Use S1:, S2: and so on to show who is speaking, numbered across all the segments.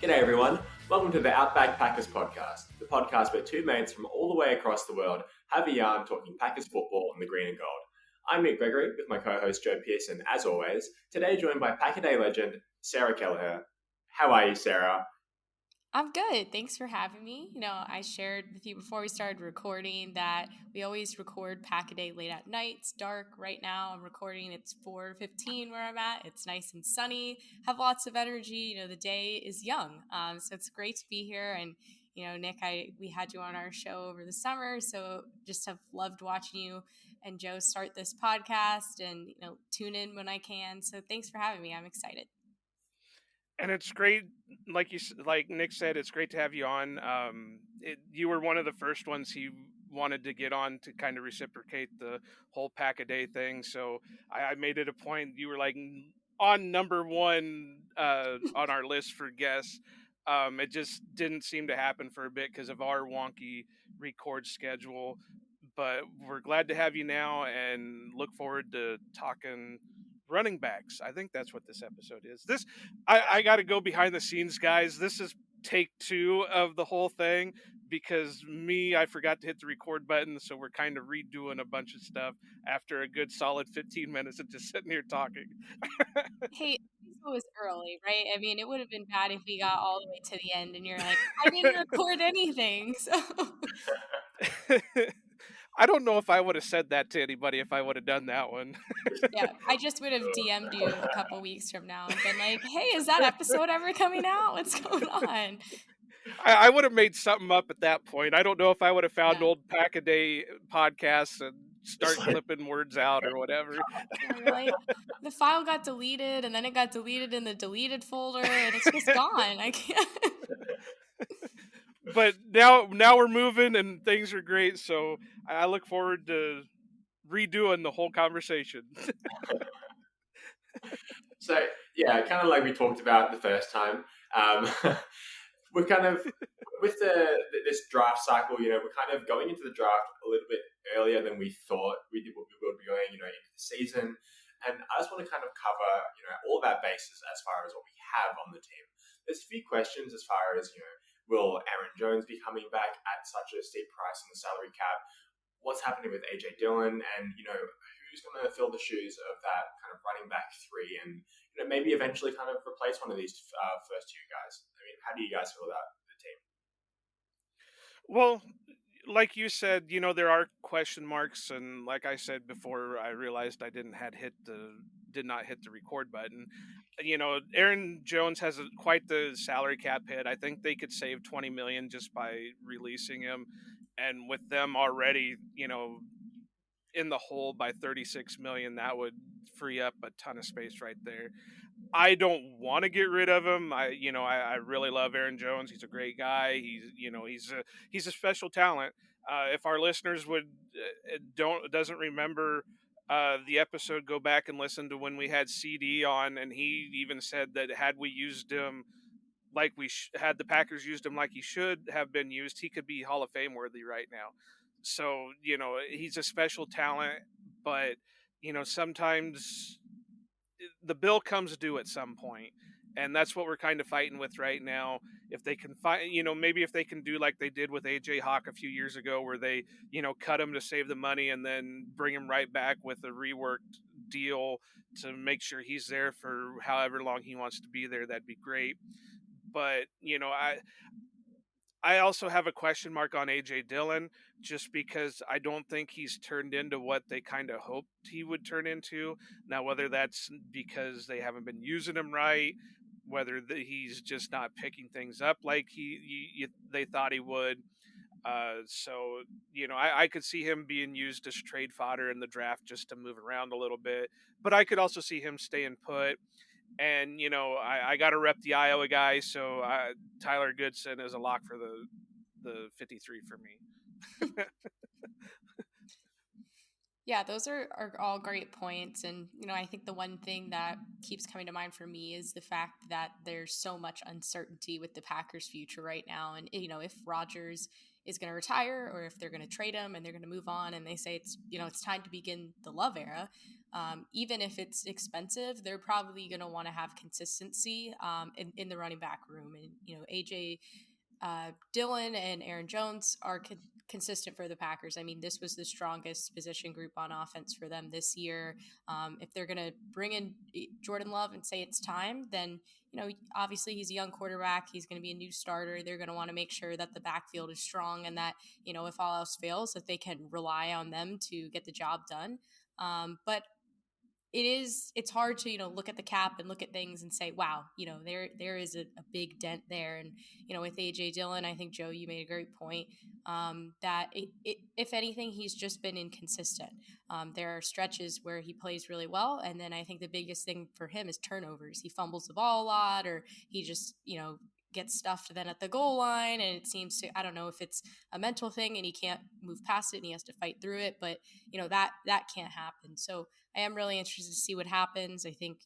S1: G'day everyone, welcome to the Outback Packers podcast, the podcast where two mates from all the way across the world have a yarn talking Packers football and the green and gold. I'm Nick Gregory with my co-host Joe Pearson, as always, today joined by Pack-a-Day Legend Sarah Kelliher. How are you, Sarah?
S2: I'm good. Thanks for having me. I shared with you before we started recording that we always record Pack-a-Day late at night. It's dark right now. I'm recording. It's 4:15 where I'm at. It's nice and sunny. Have lots of energy. The day is young. So it's great to be here. And Nick, we had you on our show over the summer, so just have loved watching you and Joe start this podcast and tune in when I can. So thanks for having me. I'm excited.
S3: And it's great, like Nick said, it's great to have you on. You were one of the first ones he wanted to get on to kind of reciprocate the whole Pack-a-Day thing. So I made it a point. You were like on number one on our list for guests. It just didn't seem to happen for a bit because of our wonky record schedule. But we're glad to have you now and look forward to talking running backs. I think that's what this episode is. I got to go behind the scenes, guys. This is take 2 of the whole thing because I forgot to hit the record button, so we're kind of redoing a bunch of stuff after a good solid 15 minutes of just sitting here talking.
S2: Hey, it was early, right? I mean, it would have been bad if we got all the way to the end and you're like, I didn't record anything. So
S3: I don't know if I would have said that to anybody if I would have done that one.
S2: yeah, I just would have DM'd you a couple weeks from now and been like, hey, is that episode ever coming out? What's going on?
S3: I would have made something up at that point. I don't know if I would have found old Pack-a-Day podcasts and start clipping words out or whatever.
S2: Like, the file got deleted and then it got deleted in the deleted folder and it's just gone. I can't.
S3: But now we're moving and things are great, so I look forward to redoing the whole conversation.
S1: So, yeah, kind of like we talked about the first time, we're kind of, with this draft cycle, we're kind of going into the draft a little bit earlier than we thought we would be going, into the season. And I just want to kind of cover, all of our bases as far as what we have on the team. There's a few questions as far as, will Aaron Jones be coming back at such a steep price on the salary cap? What's happening with AJ Dillon? And, who's going to fill the shoes of that kind of running back three and, maybe eventually kind of replace one of these first two guys? I mean, how do you guys feel about the team?
S3: Well, like you said, there are question marks, and like I said before, I realized I did not hit the record button. Aaron Jones has quite the salary cap hit. I think they could save $20 million just by releasing him, and with them already, in the hole by $36 million, that would free up a ton of space right there. I don't want to get rid of him. I really love Aaron Jones. He's a great guy. He's a special talent. If our listeners doesn't remember the episode, go back and listen to when we had CD on, and he even said that had we used him like had the Packers used him like he should have been used, he could be Hall of Fame worthy right now. So, he's a special talent, but, sometimes the bill comes due at some point, and that's what we're kind of fighting with right now. If they can find, maybe if they can do like they did with AJ Hawk a few years ago, where they, cut him to save the money and then bring him right back with a reworked deal to make sure he's there for however long he wants to be there, that'd be great. But, I also have a question mark on AJ Dillon, just because I don't think he's turned into what they kind of hoped he would turn into. Now, whether that's because they haven't been using him right, whether he's just not picking things up like they thought he would. So, I could see him being used as trade fodder in the draft just to move around a little bit. But I could also see him staying put. And, I got to rep the Iowa guy, so Tyler Goodson is a lock for the 53 for me.
S2: Yeah, those are all great points. And, I think the one thing that keeps coming to mind for me is the fact that there's so much uncertainty with the Packers' future right now. And, if Rodgers is going to retire or if they're going to trade him and they're going to move on and they say it's time to begin the Love era, even if it's expensive, they're probably going to want to have consistency in the running back room. And, AJ Dillon and Aaron Jones are consistent for the Packers. I mean, this was the strongest position group on offense for them this year. If they're going to bring in Jordan Love and say it's time, then, obviously he's a young quarterback. He's going to be a new starter. They're going to want to make sure that the backfield is strong and that, if all else fails, that they can rely on them to get the job done. But it's hard to look at the cap and look at things and say, wow, there is a big dent there. And with AJ Dillon, I think, Joe, you made a great point, that if anything, he's just been inconsistent. There are stretches where he plays really well, and then I think the biggest thing for him is turnovers. He fumbles the ball a lot, or he just gets stuffed then at the goal line, and it seems to, I don't know if it's a mental thing and he can't move past it and he has to fight through it, but that can't happen. So I am really interested to see what happens. I think,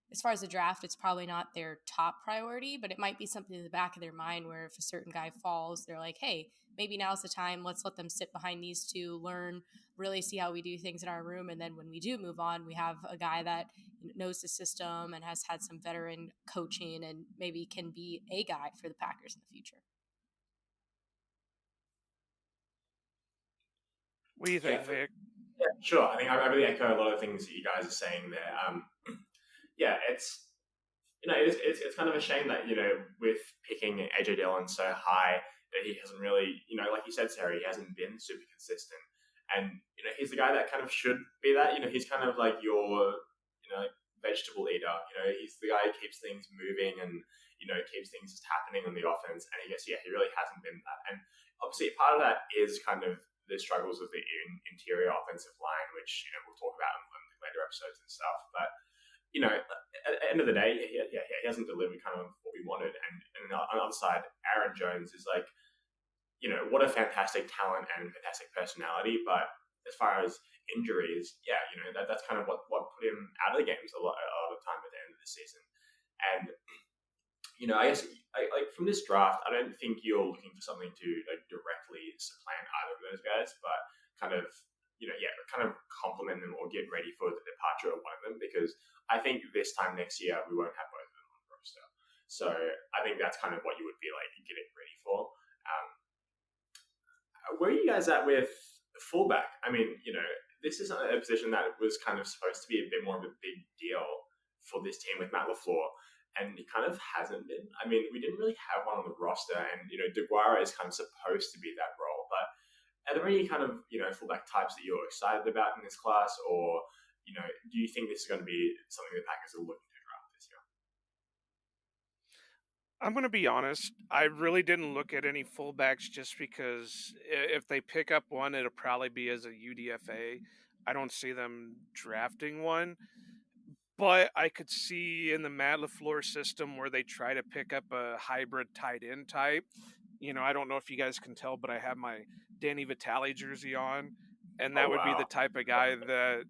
S2: as far as the draft, it's probably not their top priority, but it might be something in the back of their mind where if a certain guy falls, they're like, hey, maybe now's the time. Let's let them sit behind these two, learn, really see how we do things in our room. And then when we do move on, we have a guy that knows the system and has had some veteran coaching and maybe can be a guy for the Packers in the future.
S3: What do you think, Vic?
S1: Yeah, sure. I think I really echo a lot of things that you guys are saying there. Yeah, it's kind of a shame that with picking AJ Dillon so high that he hasn't really like you said, Sarah, he hasn't been super consistent, and he's the guy that kind of should be that. He's kind of like your vegetable eater. He's the guy who keeps things moving and keeps things just happening on the offense. And I guess he really hasn't been that. And obviously part of that is kind of the struggles of the interior offensive line, which we'll talk about in later episodes and stuff. But at the end of the day, he hasn't delivered kind of what we wanted. And on the other side, Aaron Jones is like, what a fantastic talent and fantastic personality. But as far as injuries, that's kind of what put him out of the games a lot of time at the end of the season. And I guess like from this draft, I don't think you're looking for something to directly supplant either of those guys, but kind of kind of complement them or get ready for the departure of one of them, because I think this time next year we won't have both of them on the roster. So I think that's kind of what you would be like getting ready for. Where are you guys at with fullback? I mean, this is a position that was kind of supposed to be a bit more of a big deal for this team with Matt LaFleur, and it kind of hasn't been. I mean, we didn't really have one on the roster, and DeGuara is kind of supposed to be that role. But are there any kind of fullback types that you're excited about in this class, or do you think this is going to be something the Packers are looking to draft this year?
S3: I'm going to be honest. I really didn't look at any fullbacks just because if they pick up one, it'll probably be as a UDFA. I don't see them drafting one. But I could see in the Matt LaFleur system where they try to pick up a hybrid tight end type. I don't know if you guys can tell, but I have my Danny Vitale jersey on. And that would be the type of guy that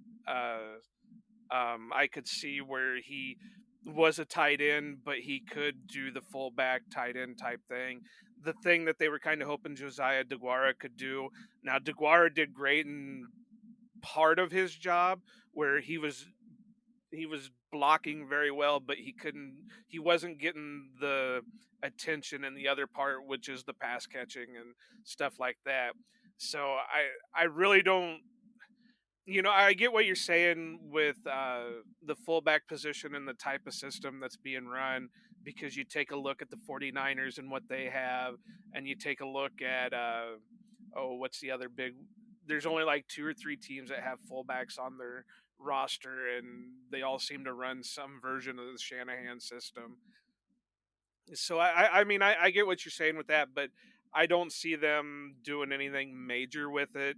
S3: I could see where he was a tight end, but he could do the fullback tight end type thing. The thing that they were kind of hoping Josiah DeGuara could do. Now, DeGuara did great in part of his job where he was blocking very well, but he wasn't getting the attention in the other part, which is the pass catching and stuff like that. So I really don't, I get what you're saying with the fullback position and the type of system that's being run, because you take a look at the 49ers and what they have, and you take a look at, what's the other big, there's only like 2 or 3 teams that have fullbacks on their roster, and they all seem to run some version of the Shanahan system. So I mean, I get what you're saying with that, but I don't see them doing anything major with it.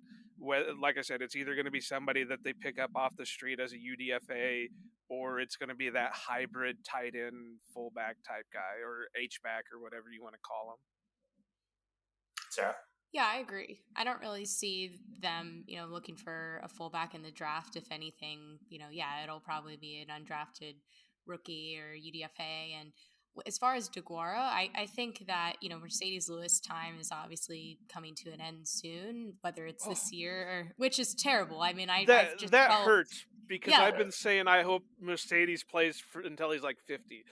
S3: Like I said, it's either going to be somebody that they pick up off the street as a UDFA, or it's going to be that hybrid tight end fullback type guy, or H-back, or whatever you want to call him.
S1: Sarah?
S2: Yeah, I agree. I don't really see them, looking for a fullback in the draft. If anything, it'll probably be an undrafted rookie or UDFA. And as far as DeGuara, I think that, Mercedes Lewis time is obviously coming to an end soon, whether it's
S3: Oh,
S2: this year or, which is terrible. I mean, I've just
S3: that
S2: felt,
S3: hurts because
S2: yeah,
S3: I've been saying I hope Mercedes plays until he's like 50.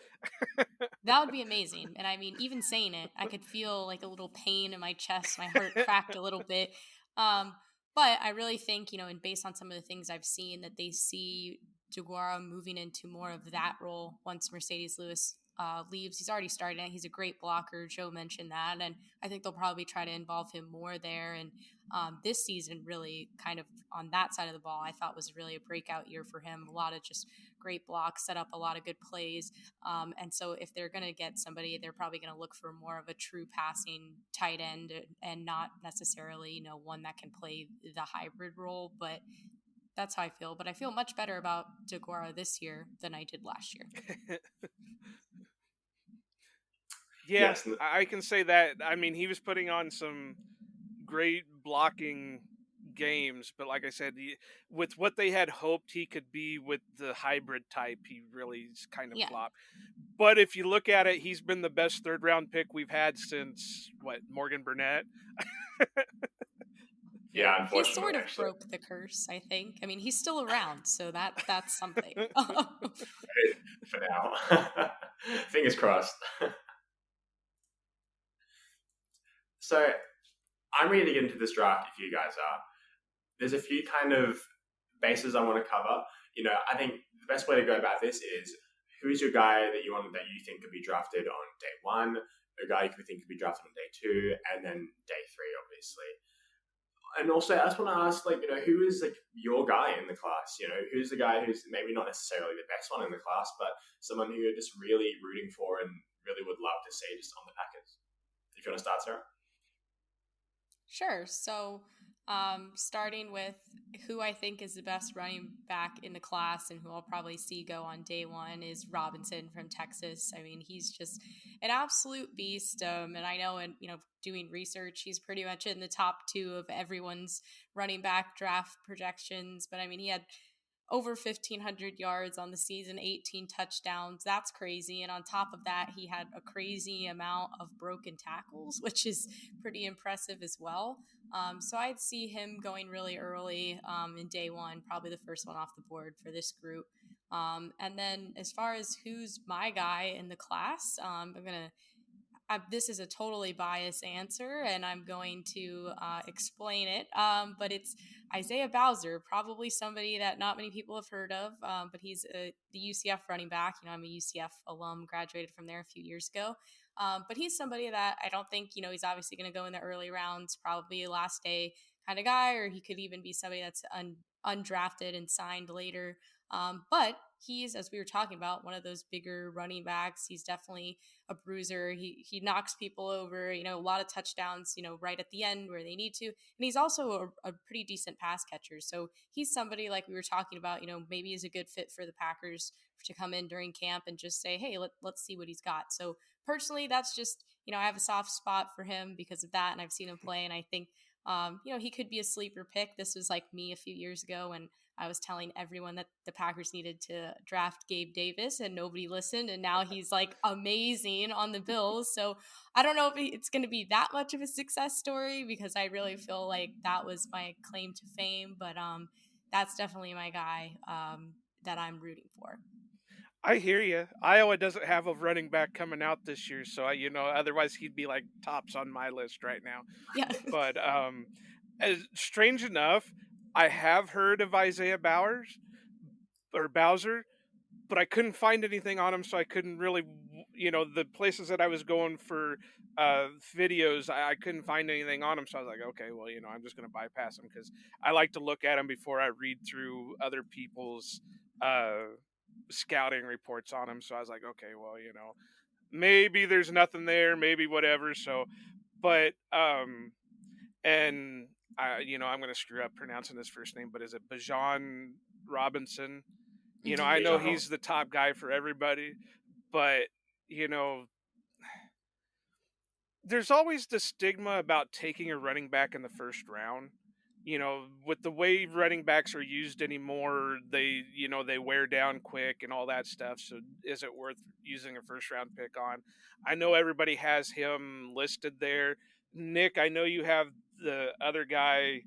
S2: that would be amazing. And I mean, even saying it, I could feel like a little pain in my chest. My heart cracked a little bit. Um, but I really think, and based on some of the things I've seen, that they see Jaguara moving into more of that role once Mercedes Lewis leaves. He's already started it. He's a great blocker. Joe mentioned that. And I think they'll probably try to involve him more there. And this season, really kind of on that side of the ball, I thought was really a breakout year for him. A lot of just great blocks, set up a lot of good plays. And so if they're going to get somebody, they're probably going to look for more of a true passing tight end and not necessarily, one that can play the hybrid role. But that's how I feel. But I feel much better about DeGuara this year than I did last year.
S3: Yeah,
S1: Yes,
S3: I can say that. I mean, he was putting on some great blocking games, but like I said, with what they had hoped he could be with the hybrid type, he really kind of
S2: Yeah.
S3: flopped. But if you look at it, he's been the best third round pick we've had since Morgan Burnett.
S1: yeah,
S2: He
S1: unfortunately,
S2: sort of
S1: actually.
S2: broke the curse, I think. I mean, he's still around, so that's something.
S1: For now. Fingers crossed. So I'm ready to get into this draft if you guys are. There's a few kind of bases I want to cover. I think the best way to go about this is who's your guy that you think could be drafted on day one, a guy you think could be drafted on day two, and then day three, obviously. And also, I just want to ask, who is your guy in the class? Who's the guy who's maybe not necessarily the best one in the class, but someone who you're just really rooting for and really would love to see just on the Packers. If you want to start, Sarah.
S2: Sure. So, starting with who I think is the best running back in the class and who I'll probably see go on day one is Robinson from Texas. I mean, he's just an absolute beast. And I know, in doing research, he's pretty much in the top two of everyone's running back draft projections. But I mean, he had over 1,500 yards on the season, 18 touchdowns. That's crazy. And on top of that, he had a crazy amount of broken tackles, which is pretty impressive as well. So I'd see him going really early in day one, probably the first one off the board for this group. And then as far as who's my guy in the class, I'm going to this is a totally biased answer, and I'm going to explain it. But it's Isaiah Bowser, probably somebody that not many people have heard of, but he's the UCF running back. I'm a UCF alum, graduated from there a few years ago. But he's somebody that I don't think, he's obviously going to go in the early rounds, probably last day kind of guy, or he could even be somebody that's undrafted and signed later. But he's, as we were talking about, one of those bigger running backs. He's definitely a bruiser. He knocks people over, a lot of touchdowns, right at the end where they need to. And he's also a pretty decent pass catcher. So he's somebody like we were talking about, maybe is a good fit for the Packers to come in during camp and just say, hey, let's see what he's got. So personally, that's just, I have a soft spot for him because of that. And I've seen him play. And I think, he could be a sleeper pick. This was like me a few years ago when I was telling everyone that the Packers needed to draft Gabe Davis and nobody listened. And now he's like amazing on the Bills. So I don't know if it's going to be that much of a success story because I really feel like that was my claim to fame. But that's definitely my guy that I'm rooting for.
S3: I hear you. Iowa doesn't have a running back coming out this year, so otherwise he'd be like tops on my list right now.
S2: Yeah.
S3: But as strange enough, I have heard of Isaiah Bowser, but I couldn't find anything on him, so I couldn't really, the places that I was going for videos, I couldn't find anything on him, so I was like, okay, well, I'm just going to bypass him because I like to look at him before I read through other people's scouting reports on him. So I was like, okay, well, maybe there's nothing there, maybe whatever. So, but and I'm going to screw up pronouncing his first name, but is it Bajan Robinson?
S2: Mm-hmm.
S3: I know he's the top guy for everybody, but there's always the stigma about taking a running back in the first round. with the way running backs are used anymore, they wear down quick and all that stuff. So is it worth using a first round pick on? I know everybody has him listed there. Nick, I know you have the other guy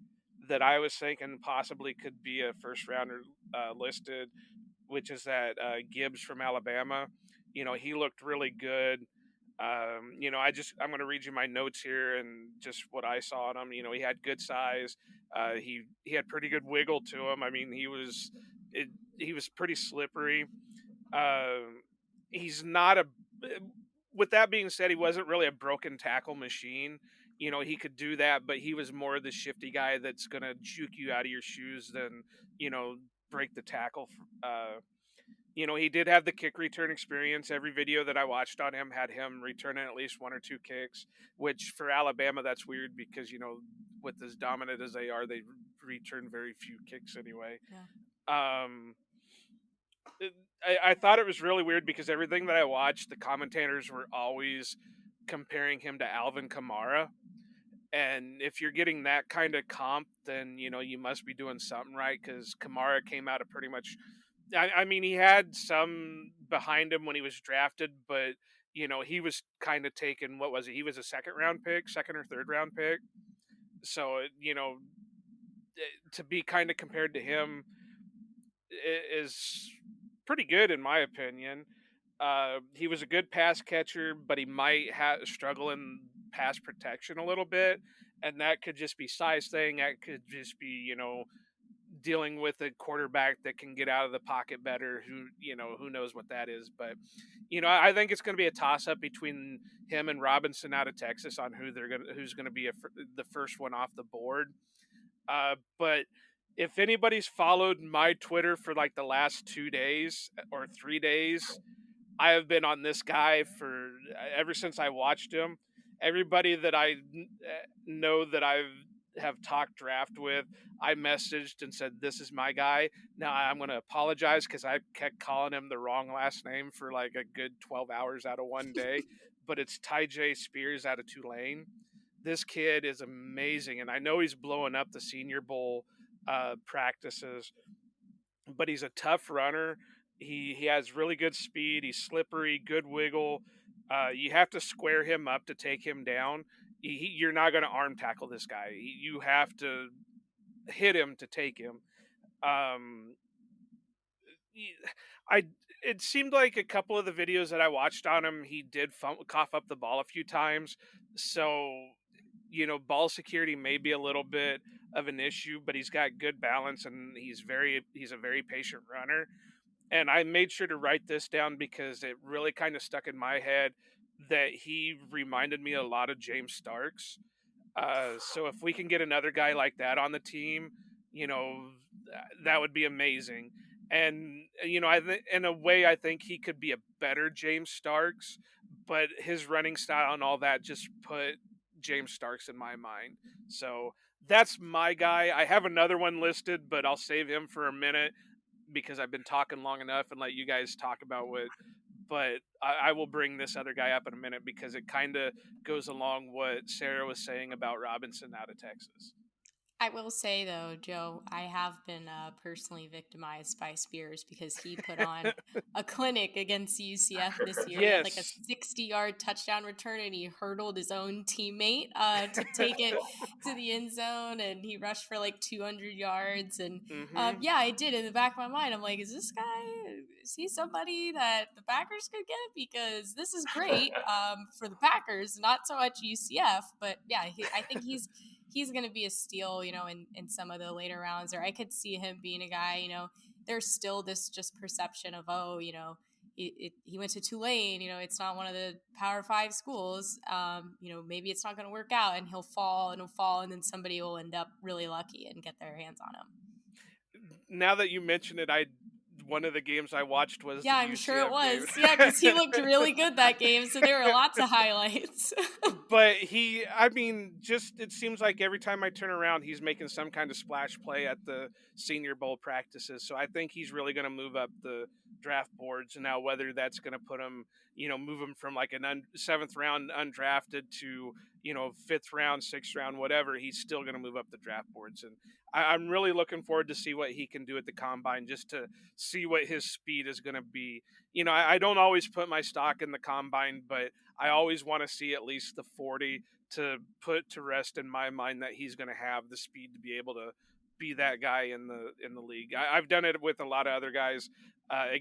S3: that I was thinking possibly could be a first rounder listed, which is that Gibbs from Alabama. He looked really good. I'm going to read you my notes here and just what I saw on him. He had good size. He had pretty good wiggle to him. I mean, he was pretty slippery. Um, he's not a. With that being said, he wasn't really a broken tackle machine. He could do that, but he was more the shifty guy that's going to juke you out of your shoes than break the tackle. He did have the kick return experience. Every video that I watched on him had him returning at least 1 or 2 kicks, which for Alabama, that's weird because, with as dominant as they are, they return very few kicks anyway.
S2: Yeah.
S3: I thought it was really weird because everything that I watched, the commentators were always comparing him to Alvin Kamara. And if you're getting that kind of comp, then, you must be doing something right because Kamara came out of pretty much. I mean, he had some behind him when he was drafted, but, he was kind of taken. What was it? He was a second or third round pick. So, to be kind of compared to him is pretty good in my opinion. He was a good pass catcher, but he might struggle in pass protection a little bit, and that could just be size thing. That could just be dealing with a quarterback that can get out of the pocket better. Who knows what that is, but I think it's going to be a toss up between him and Robinson out of Texas on who's going to be the first one off the board. But if anybody's followed my Twitter for like the last 2 days or 3 days, I have been on this guy for ever since I watched him. Everybody that I know that have talked draft with, I messaged and said, this is my guy. Now I'm going to apologize because I kept calling him the wrong last name for like a good 12 hours out of one day, but it's Tyjae Spears out of Tulane. This kid is amazing, and I know he's blowing up the Senior Bowl practices, but he's a tough runner. He has really good speed. He's slippery, good wiggle. You have to square him up to take him down. You're not going to arm tackle this guy. You have to hit him to take him. It seemed like a couple of the videos that I watched on him, he did cough up the ball a few times. So, ball security may be a little bit of an issue, but he's got good balance and he's a very patient runner. And I made sure to write this down because it really kind of stuck in my head that he reminded me a lot of James Starks. So if we can get another guy like that on the team, that would be amazing. And, in a way, I think he could be a better James Starks, but his running style and all that just put James Starks in my mind. So that's my guy. I have another one listed, but I'll save him for a minute because I've been talking long enough and let you guys talk about what. But I will bring this other guy up in a minute because it kind of goes along what Sarah was saying about Robinson out of Texas.
S2: I will say though, Joe, I have been personally victimized by Spears because he put on a clinic against UCF this year. He had like a 60-yard touchdown return, and he hurdled his own teammate to take it to the end zone, and he rushed for like 200 yards. And yeah, I did. In the back of my mind, I'm like, is he somebody that the Packers could get? Because this is great for the Packers, not so much UCF, but yeah, I think he's going to be a steal, in some of the later rounds. Or I could see him being a guy, there's still this just perception of, he went to Tulane, it's not one of the Power 5 schools. Maybe it's not going to work out, and he'll fall, and then somebody will end up really lucky and get their hands on him.
S3: Now that you mention it, one of the games I watched was
S2: I'm
S3: UCF
S2: sure it was.
S3: game.
S2: Yeah, because he looked really good that game, so there were lots of highlights.
S3: But it seems like every time I turn around, he's making some kind of splash play at the Senior Bowl practices. So I think he's really going to move up the draft boards. Now, whether that's going to put him move him from like seventh round undrafted to, 5th round, 6th round, whatever. He's still going to move up the draft boards. And I'm really looking forward to see what he can do at the combine, just to see what his speed is going to be. I don't always put my stock in the combine, but I always want to see at least the 40 to put to rest in my mind that he's going to have the speed to be able to be that guy in the league. I've done it with a lot of other guys.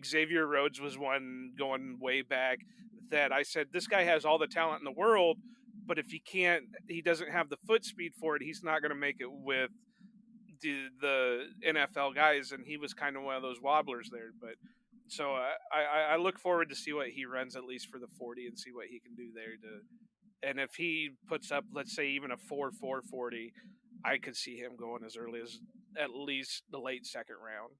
S3: Xavier Rhodes was one going way back that I said, this guy has all the talent in the world, but if he doesn't have the foot speed for it, he's not going to make it with the NFL guys. And he was kind of one of those wobblers there. But so I look forward to see what he runs, at least for the 40, and see what he can do there. And if he puts up, let's say, even a 4.40, I could see him going as early as at least the late second round.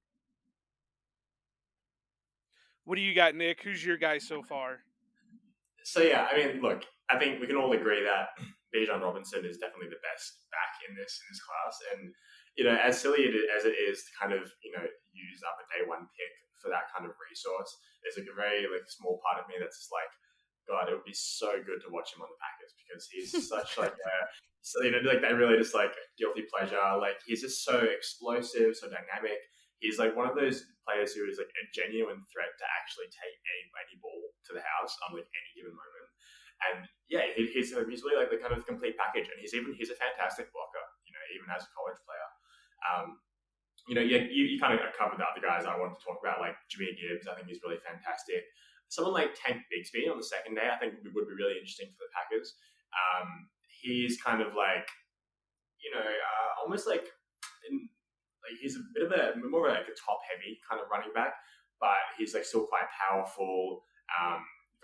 S3: What do you got, Nick? Who's your guy so far?
S1: So yeah, I mean, look, I think we can all agree that Bijan Robinson is definitely the best back in this class, and as silly as it is to kind of use up a day one pick for that kind of resource, there's like a very small part of me that's just like, God, it would be so good to watch him on the Packers because he's such like that really just like guilty pleasure. Like he's just so explosive, so dynamic. He's like one of those players who is like a genuine threat to actually take any ball to the house on like any given moment. And yeah, he's really like the kind of complete package. And he's a fantastic blocker, even as a college player. You kind of covered the other guys I wanted to talk about, like Jameer Gibbs. I think he's really fantastic. Someone like Tank Bigsby on the second day, I think would be really interesting for the Packers. He's kind of like, almost like he's a bit of more of like a top heavy kind of running back, but he's like still quite powerful.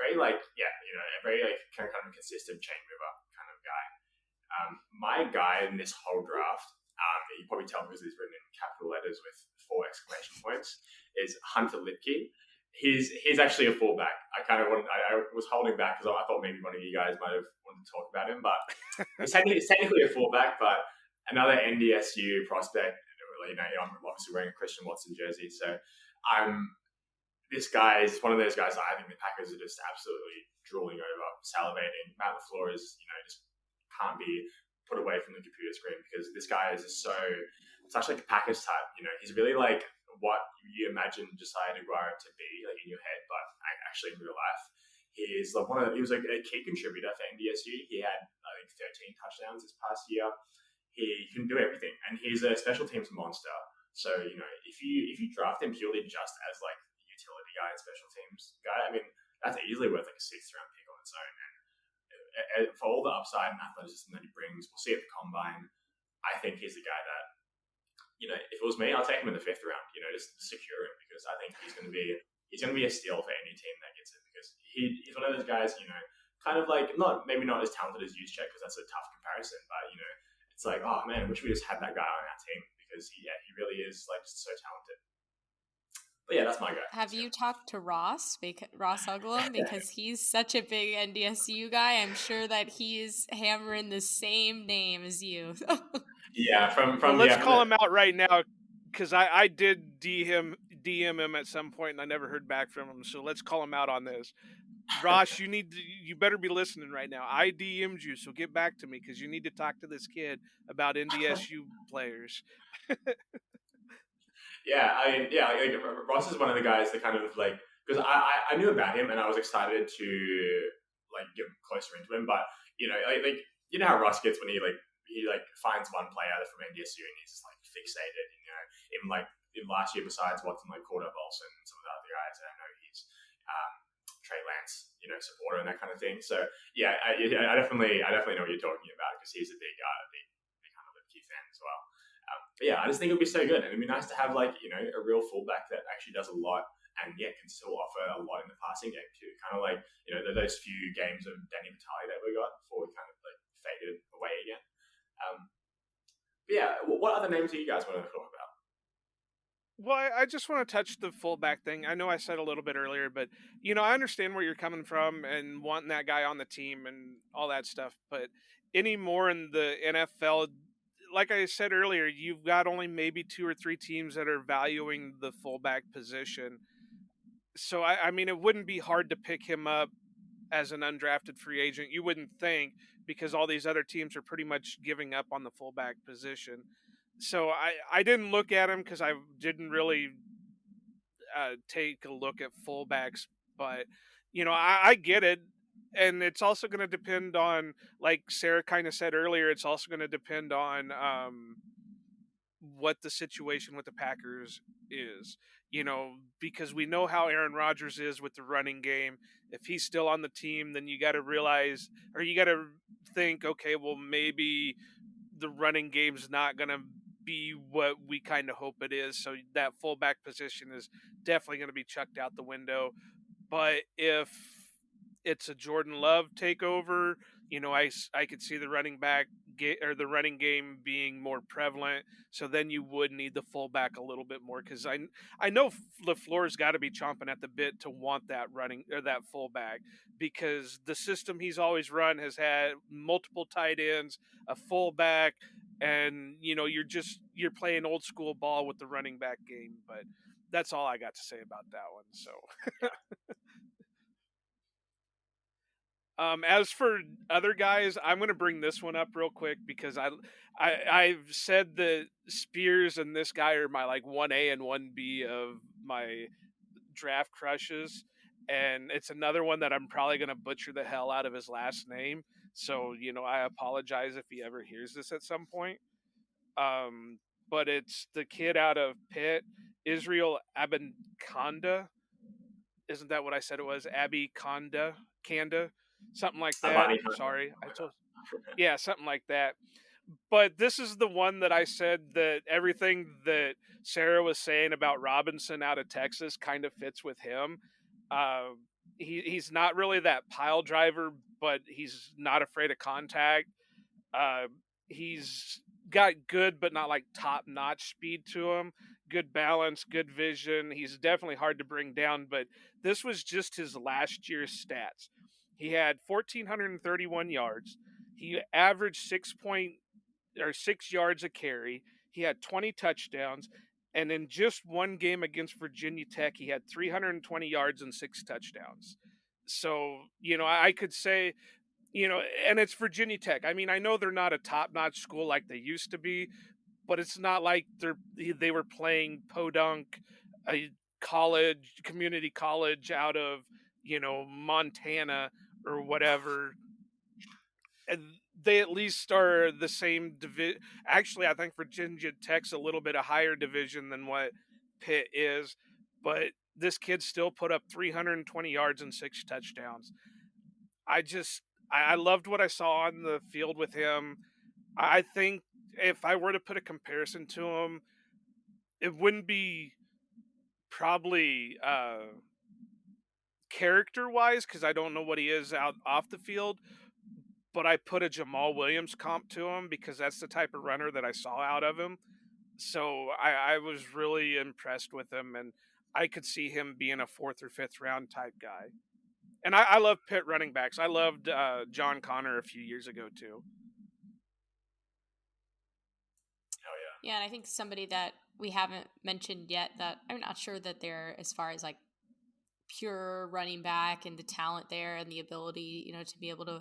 S1: Very very like kind of consistent chain mover kind of guy. My guy in this whole draft, you probably tell because he's written in capital letters with 4 exclamation points, is Hunter Lipke. He's actually a fullback. I was holding back because I thought maybe one of you guys might have wanted to talk about him, but he's technically a fullback, but another NDSU prospect. I'm obviously wearing a Christian Watson jersey, so this guy is one of those guys that I think the Packers are just absolutely drooling over, salivating. Matt LaFleur is, just can't be put away from the computer screen because this guy is just such like a Packers type. He's really like what you imagine Josiah DeGuara to be, like in your head, but actually in real life. He's like he was like a key contributor for NDSU. He had, I think, 13 touchdowns this past year. He can do everything, and he's a special teams monster. So if you draft him purely just as like the utility guy and special teams guy, I mean that's easily worth like a 6th round pick on its own. And for all the upside and athleticism that he brings, we'll see at the combine. I think he's the guy that if it was me, I'll take him in the 5th round. Just secure him because I think he's going to be a steal for any team that gets him because he's one of those guys. Kind of like maybe not as talented as Juszczyk because that's a tough comparison, but it's like, oh man, I wish we just had that guy on our team because he really is like just so talented. But yeah, that's my guy.
S2: Have you talked to Ross Uglum because he's such a big NDSU guy? I'm sure that he's hammering the same name as you.
S1: Yeah,
S3: let's call him out right now because I did DM him at some point and I never heard back from him. So let's call him out on this. Ross, you better be listening right now. I DM'd you, so get back to me because you need to talk to this kid about NDSU players.
S1: Yeah, Ross is one of the guys that kind of like because I knew about him and I was excited to like get closer into him, but how Ross gets when he finds one player from NDSU and he's just like fixated. Even like in last year, besides Watson, like Cordell Bolson and some of the other guys, and I know he's Trey Lance, supporter and that kind of thing. So yeah, I definitely know what you're talking about because he's a big kind of Lipke fan as well. But yeah, I just think it would be so good, and it'd be nice to have like a real fullback that actually does a lot and can still offer a lot in the passing game too. Kind of like those few games of Danny Vitale that we got before we kind of like faded away again. But yeah, what other names do you guys want to talk about?
S3: Well, I just want to touch the fullback thing. I know I said a little bit earlier, but I understand where you're coming from and wanting that guy on the team and all that stuff. But anymore in the NFL, like I said earlier, you've got only maybe 2 or 3 teams that are valuing the fullback position. So I mean, it wouldn't be hard to pick him up as an undrafted free agent. You wouldn't think, because all these other teams are pretty much giving up on the fullback position. So I didn't look at him because I didn't really take a look at fullbacks, but I get it. And it's also going to depend on, like Sarah kind of said earlier, it's also going to depend on what the situation with the Packers is. Because we know how Aaron Rodgers is with the running game. If he's still on the team, then you got to realize, or you got to think, okay, well, maybe the running game's not going to be what we kind of hope it is. So that fullback position is definitely going to be chucked out the window. But if it's a Jordan Love takeover, I could see the running back or the running game being more prevalent. So then you would need the fullback a little bit more, because I know LaFleur's got to be chomping at the bit to want that running or that fullback, because the system he's always run has had multiple tight ends, a fullback, and you're playing old school ball with the running back game. But that's all I got to say about that one. So. As for other guys, I'm going to bring this one up real quick, because I've said that Spears and this guy are my like 1A and 1B of my draft crushes, and it's another one that I'm probably going to butcher the hell out of his last name. So I apologize if he ever hears this at some point. But it's the kid out of Pitt, Israel Abanikanda. Isn't that what I said it was? Abby Kanda, something like that. Sorry, yeah, something like that. But this is the one that I said that everything that Sarah was saying about Robinson out of Texas kind of fits with him. He's not really that pile driver, but he's not afraid of contact. He's got good but not like top notch speed to him. Good balance, good vision. He's definitely hard to bring down, but this was just his last year's stats. He had 1,431 yards. He averaged 6 yards a carry. He had 20 touchdowns, and in just one game against Virginia Tech, he had 320 yards and 6 touchdowns. So I could say, and it's Virginia Tech. I mean, I know they're not a top-notch school like they used to be, but it's not like they were playing Podunk, a community college out of Montana or whatever. And they at least are the same division. Actually, I think Virginia Tech's a little bit a higher division than what Pitt is, but this kid still put up 320 yards and 6 touchdowns. I loved what I saw on the field with him. I think if I were to put a comparison to him, it wouldn't be probably character-wise, because I don't know what he is out off the field, but I put a Jamal Williams comp to him, because that's the type of runner that I saw out of him. So I was really impressed with him, and I could see him being a 4th or 5th round type guy. And I love Pitt running backs. I loved John Connor a few years ago too.
S2: Yeah, and I think somebody that we haven't mentioned yet that I'm not sure that they're, as far as like pure running back and the talent there and the ability, to be able to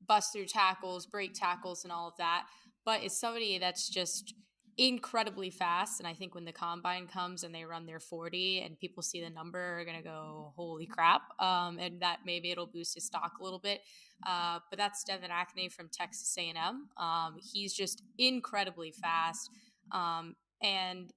S2: bust through tackles, break tackles, and all of that. But it's somebody that's just incredibly fast. And I think when the combine comes and they run their 40 and people see the number, are going to go, holy crap. And that maybe it'll boost his stock a little bit. But that's Devin Ackney from Texas A&M. He's just incredibly fast. And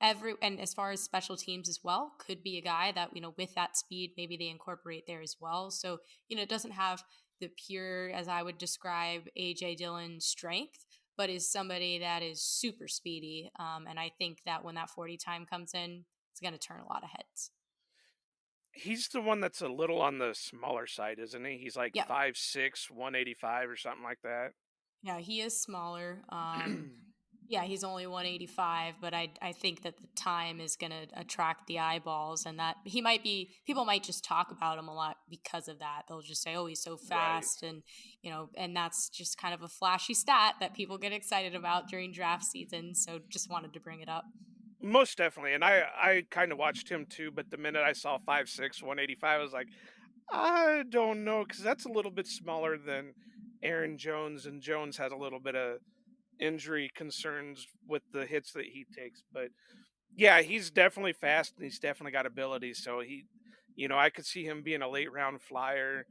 S2: as far as special teams as well, could be a guy that, with that speed, maybe they incorporate there as well. So, it doesn't have the pure, as I would describe, A.J. Dillon strength, but is somebody that is super speedy. And I think that when that 40 time comes in, it's going to turn a lot of heads.
S3: He's the one that's a little on the smaller side, isn't he? He's like 5'6", 185 or something like that.
S2: Yeah, he is smaller. Yeah, he's only 185, but I think that the time is going to attract the eyeballs, and that people might just talk about him a lot because of that. They'll just say, oh, he's so fast. Right. And, and that's just kind of a flashy stat that people get excited about during draft season. So just wanted to bring it up.
S3: Most definitely. And I kind of watched him too, but the minute I saw 5'6", 185, I was like, I don't know, because that's a little bit smaller than Aaron Jones, and Jones has a little bit of injury concerns with the hits that he takes. But yeah, he's definitely fast and he's definitely got ability. So I could see him being a late round flyer.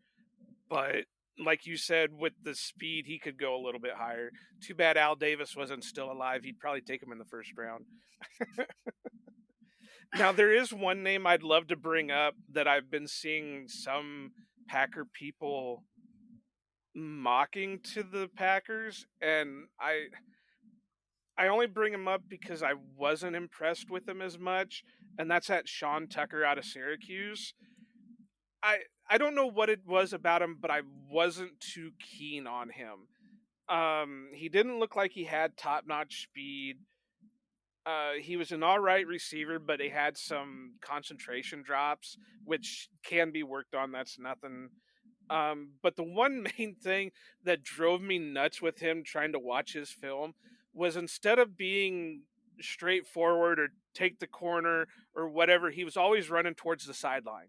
S3: But like you said, with the speed, he could go a little bit higher. Too bad Al Davis wasn't still alive. He'd probably take him in the first round. Now, there is one name I'd love to bring up that I've been seeing some Packer people mocking to the Packers, and I only bring him up because I wasn't impressed with him as much, and that's that Sean Tucker out of Syracuse. I I don't know what it was about him, but I wasn't too keen on him. He didn't look like he had top-notch speed. He was an all right receiver, but he had some concentration drops, which can be worked on. That's nothing. But the one main thing that drove me nuts with him trying to watch his film was, instead of being straightforward or take the corner or whatever, he was always running towards the sideline.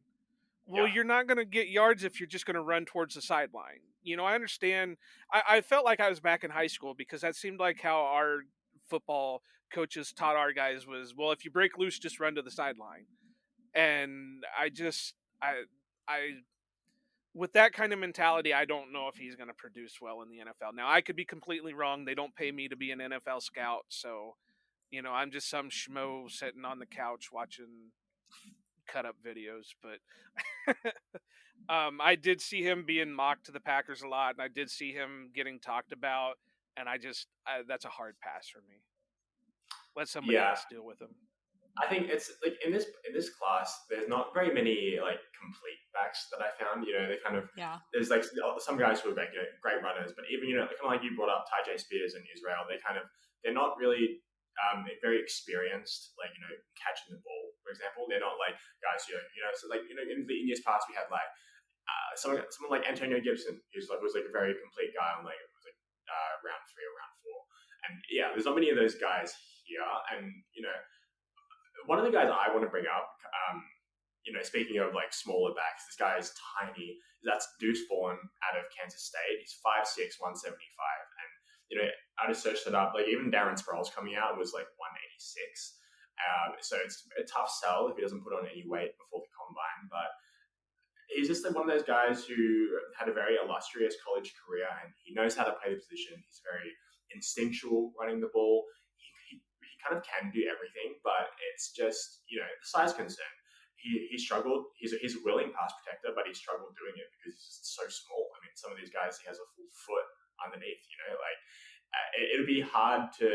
S3: Well,
S1: Yeah,
S3: you're not going to get yards if you're just going to run towards the sideline. I understand. I felt like I was back in high school, because that seemed like how our football coaches taught our guys was, well, if you break loose, just run to the sideline. And I, with that kind of mentality, I don't know if he's going to produce well in the NFL. Now, I could be completely wrong. They don't pay me to be an NFL scout. So, I'm just some schmo sitting on the couch watching cut up videos. But I did see him being mocked to the Packers a lot, and I did see him getting talked about. And that's a hard pass for me. Let somebody
S1: yeah.
S3: else deal with him.
S1: I think it's like in this class, there's not very many like complete backs that I found. They kind of
S2: Yeah.
S1: there's like some guys who are like great runners, but even kind of like you brought up Ty J Spears and Israel, they're not really very experienced, like catching the ball, for example. They're not like guys so like in the years past we had like someone like Antonio Gibson, who's like a very complete guy on like it was like round 3 or round 4, and yeah, there's not many of those guys here, and one of the guys I want to bring up, speaking of like smaller backs, this guy is tiny. That's Deuce Vaughn out of Kansas State. He's 5'6", 175. And, I just searched it up. Like even Darren Sproles coming out was like 186. So it's a tough sell if he doesn't put on any weight before the combine. But he's just like one of those guys who had a very illustrious college career, and he knows how to play the position. He's very instinctual running the ball. He kind of can do everything, but it's just the size concern. He struggled. He's a willing pass protector, but he struggled doing it because he's just so small. I mean, some of these guys, he has a full foot underneath. It'd be hard to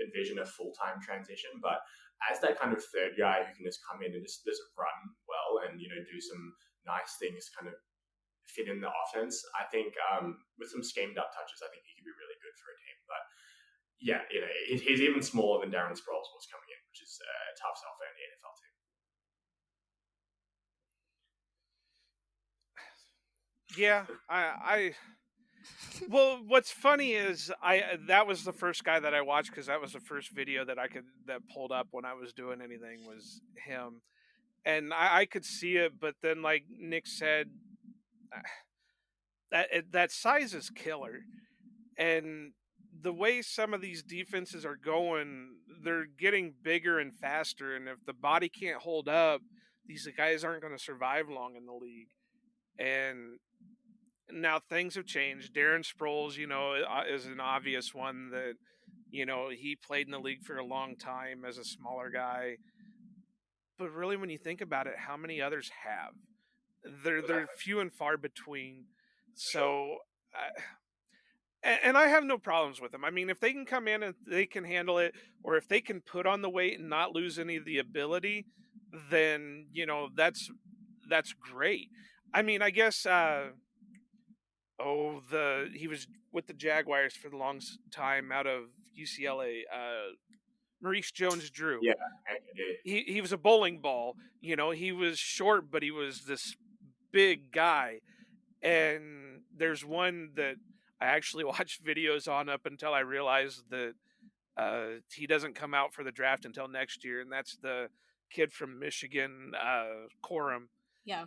S1: envision a full time transition, but as that kind of third guy who can just come in and just run well and do some nice things, kind of fit in the offense, I think with some schemed up touches, I think he could be really good for a team. But yeah, he's even smaller than Darren Sproles was coming in, which is a tough sell for any NFL team.
S3: Yeah, well, what's funny is that was the first guy that I watched, because that was the first video that pulled up when I was doing anything, was him. And I could see it, but then, like Nick said, that size is killer. And the way some of these defenses are going, they're getting bigger and faster, and if the body can't hold up, these guys aren't going to survive long in the league. And now things have changed. Darren Sproles, is an obvious one that, he played in the league for a long time as a smaller guy. But really, when you think about it, how many others have? They're few and far between. So, and I have no problems with them. I mean, if they can come in and they can handle it, or if they can put on the weight and not lose any of the ability, then that's great. I mean, I guess he was with the Jaguars for the long time out of UCLA. Maurice Jones-Drew.
S1: Yeah,
S3: He was a bowling ball. He was short, but he was this big guy. And there's one that I actually watched videos on up until I realized that he doesn't come out for the draft until next year, and that's the kid from Michigan, Corum.
S2: Yeah.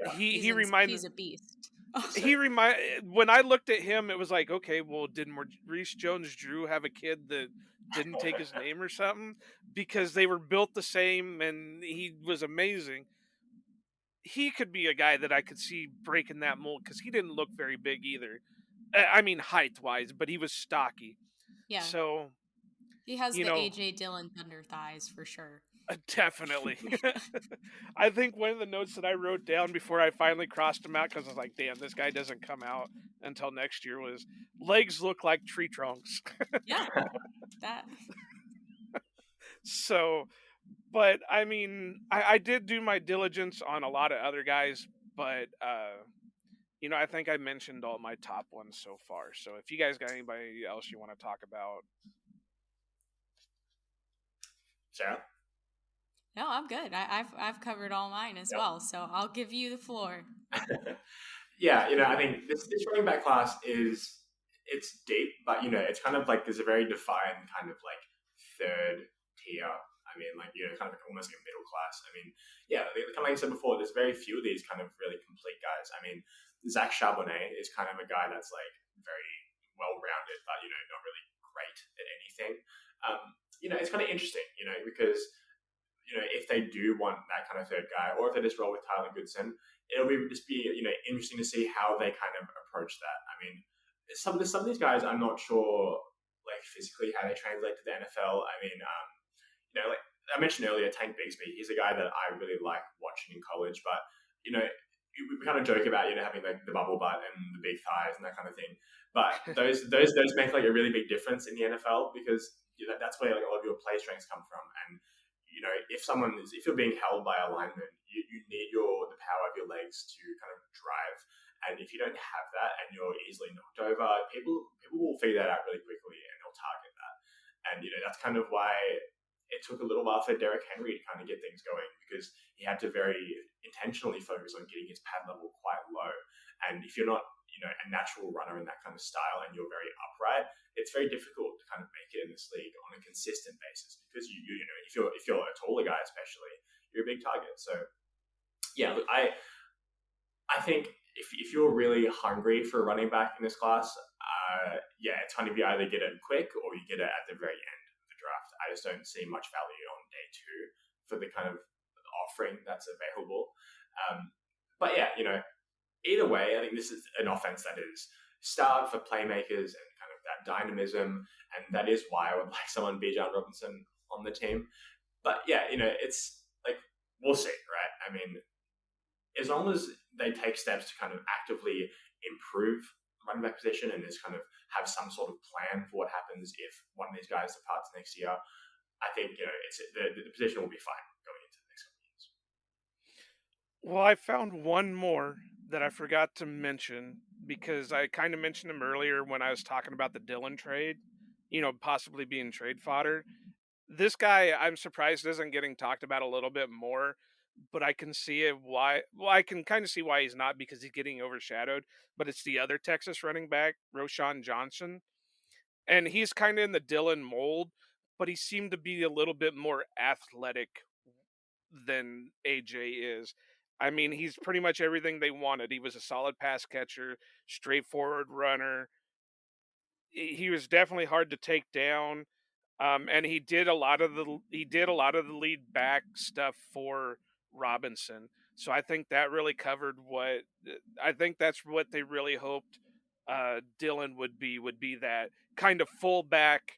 S1: Yeah.
S3: he reminded
S2: He's a beast.
S3: he remind when I looked at him, it was like, okay, well, did Maurice Jones-Drew have a kid that didn't take his name or something? Because they were built the same, and he was amazing. He could be a guy that I could see breaking that mold because he didn't look very big either. I mean, height wise, but he was stocky.
S2: Yeah.
S3: So,
S2: He has
S3: you
S2: the
S3: know,
S2: AJ Dillon thunder thighs for sure.
S3: definitely. I think one of the notes that I wrote down before I finally crossed him out, because I was like, damn, this guy doesn't come out until next year, was legs look like tree trunks.
S2: Yeah. That.
S3: So, but I mean, I did do my diligence on a lot of other guys, but I think I mentioned all my top ones so far. So if you guys got anybody else you want to talk about,
S1: Sarah?
S2: No, I'm good. I've covered all mine as
S1: Yep.
S2: well. So I'll give you the floor.
S1: Yeah, I think this running back class it's deep, but it's kind of like there's a very defined kind of like third tier. I mean, like kind of like almost like a middle class. I mean, yeah, kind of like I said before, there's very few of these kind of really complete guys. I mean, Zach Charbonnet is kind of a guy that's like very well rounded, but not really great at anything. It's kind of interesting, because if they do want that kind of third guy, or if they just roll with Tyler Goodson, it'll just be interesting to see how they kind of approach that. I mean, some of these guys, I'm not sure like physically how they translate to the NFL. I mean, like I mentioned earlier, Tank Bigsby, he's a guy that I really like watching in college, but we kind of joke about having like the bubble butt and the big thighs and that kind of thing. But those make like a really big difference in the NFL because that's where like all of your play strengths come from. And if you're being held by a lineman, you need the power of your legs to kind of drive. And if you don't have that and you're easily knocked over, people will figure that out really quickly and they'll target that. And that's kind of why it took a little while for Derrick Henry to kind of get things going because he had to very intentionally focus on getting his pad level quite low. And if you're not a natural runner in that kind of style and you're very upright, it's very difficult to kind of make it in this league on a consistent basis because if you're a taller guy especially, you're a big target. So yeah, look, I think if you're really hungry for a running back in this class, it's kind of you either get it quick or you get it at the very end of the draft. I just don't see much value on day 2 for the kind of offering that's available. But yeah, either way, I think this is an offense that is starved for playmakers and kind of that dynamism, and that is why I would like someone Bijan Robinson on the team. But yeah, it's like we'll see, right? I mean, as long as they take steps to kind of actively improve running back position and just kind of have some sort of plan for what happens if one of these guys departs next year, I think the position will be fine going into the next couple of years.
S3: well, I found one more that I forgot to mention because I kind of mentioned him earlier when I was talking about the Dillon trade, possibly being trade fodder. This guy, I'm surprised isn't getting talked about a little bit more, but I can see it why. Well, I can kind of see why he's not because he's getting overshadowed. But it's the other Texas running back, Roschon Johnson, and he's kind of in the Dillon mold, but he seemed to be a little bit more athletic than AJ is. I mean, he's pretty much everything they wanted. He was a solid pass catcher, straightforward runner. He was definitely hard to take down. And he did a lot of the lead back stuff for Robinson. So I think that really covered what I think that's what they really hoped Dillon would be that kind of fullback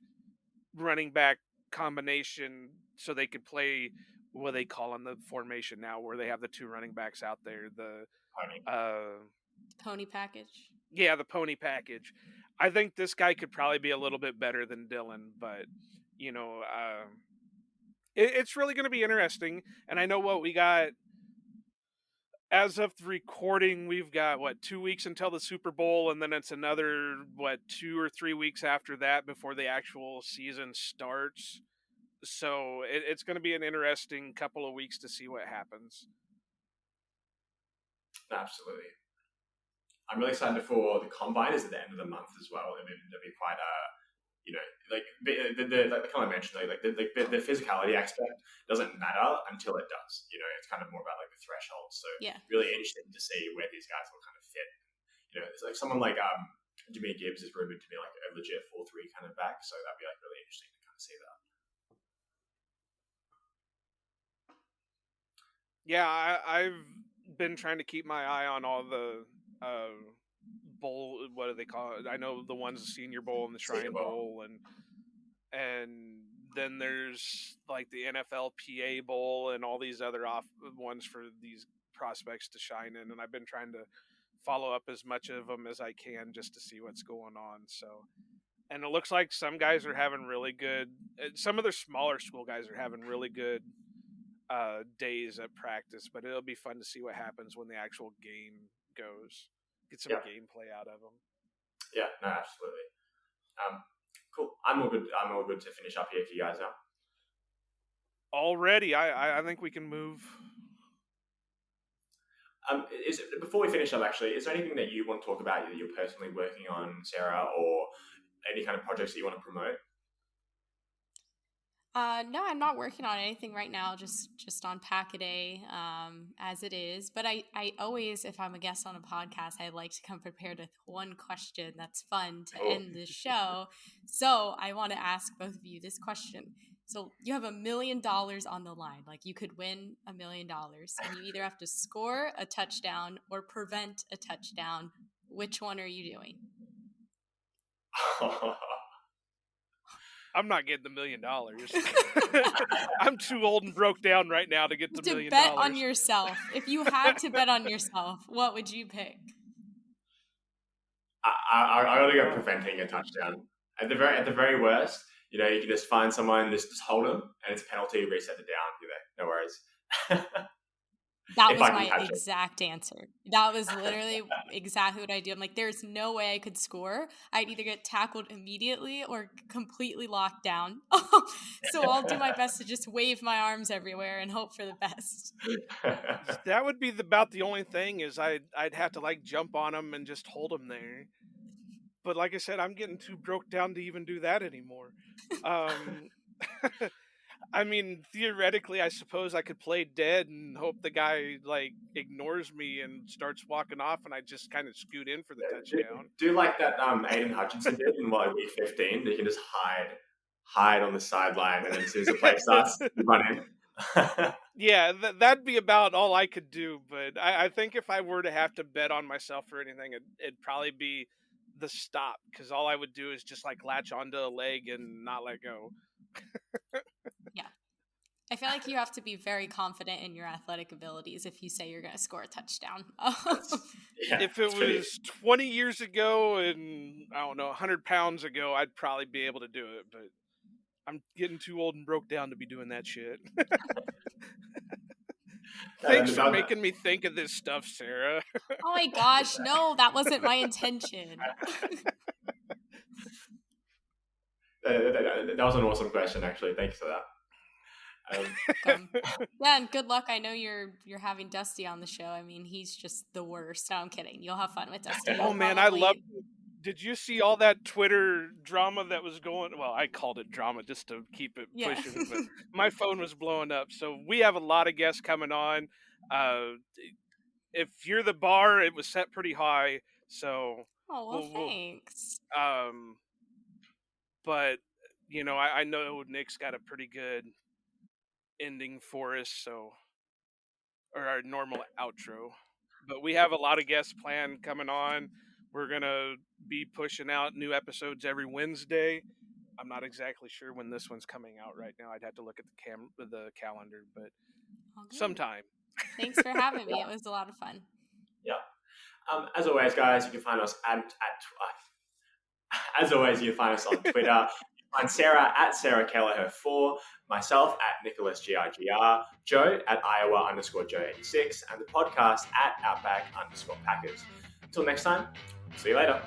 S3: running back combination so they could play what they call in the formation now where they have the 2 running backs out there, the
S2: Pony package.
S3: yeah, the pony package. I think this guy could probably be a little bit better than Dillon, but it's really going to be interesting. And I know what we got as of the recording, we've got 2 weeks until the Super Bowl, and then it's another 2 or 3 weeks after that before the actual season starts. So it's going to be an interesting couple of weeks to see what happens.
S1: Absolutely. I'm really excited for the combine is at the end of the month as well. It'll be quite you know, like like kind of mentioned, like the physicality aspect doesn't matter until it does. You know, it's kind of more about like the threshold. So
S2: Yeah.
S1: really interesting to see where these guys will kind of fit. You know, it's like someone like Jimmy Gibbs is rumored to be like a legit 4-3 kind of back, so that'd be like really interesting to kind of see that.
S3: Yeah, I've been trying to keep my eye on all the bowl. What do they call it? I know the ones, the Senior Bowl and the Shrine Bowl, and then there's like the NFLPA Bowl and all these other ones for these prospects to shine in. And I've been trying to follow up as much of them as I can just to see what's going on. So, and it looks like some guys are having really good. Some of the smaller school guys are having really good days at practice, but it'll be fun to see what happens when the actual game goes. Get some gameplay out of them.
S1: Yeah, no, absolutely. Cool. I'm all good. I'm all good to finish up here if you guys are.
S3: Already, I think we can move.
S1: Before we finish up, actually, is there anything that you want to talk about that you're personally working on, Sarah, or any kind of projects that you want to promote?
S2: No, I'm not working on anything right now, just on Pack-a-Day as it is. But I always, if I'm a guest on a podcast, I like to come prepared with one question that's fun to end the show. So I want to ask both of you this question. So you have $1 million on the line. Like, you could win $1 million, and you either have to score a touchdown or prevent a touchdown. Which one are you doing?
S3: I'm not getting the $1 million. I'm too old and broke down right now to get the $1 million.
S2: To bet on yourself. If you had to bet on yourself, what would you pick?
S1: I gotta go preventing a touchdown. At the very worst, you know, you can just find someone, just hold them, and it's a penalty, reset it down. You know, no worries.
S2: That was my exact answer. That was literally exactly what I do. I'm like, there's no way I could score. I'd either get tackled immediately or completely locked down. So I'll do my best to just wave my arms everywhere and hope for the best.
S3: That would be about the only thing, is I'd have to like jump on them and just hold them there. But like I said, I'm getting too broke down to even do that anymore. I mean, theoretically, I suppose I could play dead and hope the guy like ignores me and starts walking off, and I just kind of scoot in for the touchdown.
S1: Do like that Aiden Hutchinson did in week 15. You can just hide on the sideline, and then as soon as the play starts, you run in.
S3: Yeah, that'd be about all I could do. But I think if I were to have to bet on myself for anything, it'd probably be the stop, because all I would do is just like latch onto a leg and not let go.
S2: Yeah. I feel like you have to be very confident in your athletic abilities if you say you're going to score a touchdown.
S3: If it was 20 years ago and, I don't know, 100 pounds ago, I'd probably be able to do it. But I'm getting too old and broke down to be doing that shit. Thanks for making me think of this stuff, Sarah.
S2: Oh my gosh, no, that wasn't my intention.
S1: That was an awesome question, actually. Thanks for that.
S2: Yeah, and good luck. I know you're having Dusty on the show. I mean, he's just the worst. No, I'm kidding. You'll have fun with Dusty.
S3: Oh man, I love it. Did you see all that Twitter drama that was going? Well, I called it drama just to keep it pushing, but my phone was blowing up. So we have a lot of guests coming on. If you're the bar, it was set pretty high. So
S2: thanks.
S3: But you know, I know Nick's got a pretty good ending for us, or our normal outro. But we have a lot of guests planned coming on. We're gonna be pushing out new episodes every Wednesday. I'm not exactly sure when this one's coming out right now. I'd have to look at the calendar, but sometime.
S2: Thanks for having me. It was a lot of fun.
S1: Yeah. As always, guys, you can find us as always, you can find us on Twitter. Find Sarah at Sarah Kelliher 4, myself at Nicholas GRGR, Joe at Iowa_Joe86, and the podcast at Outback_Packers. Until next time, see you later.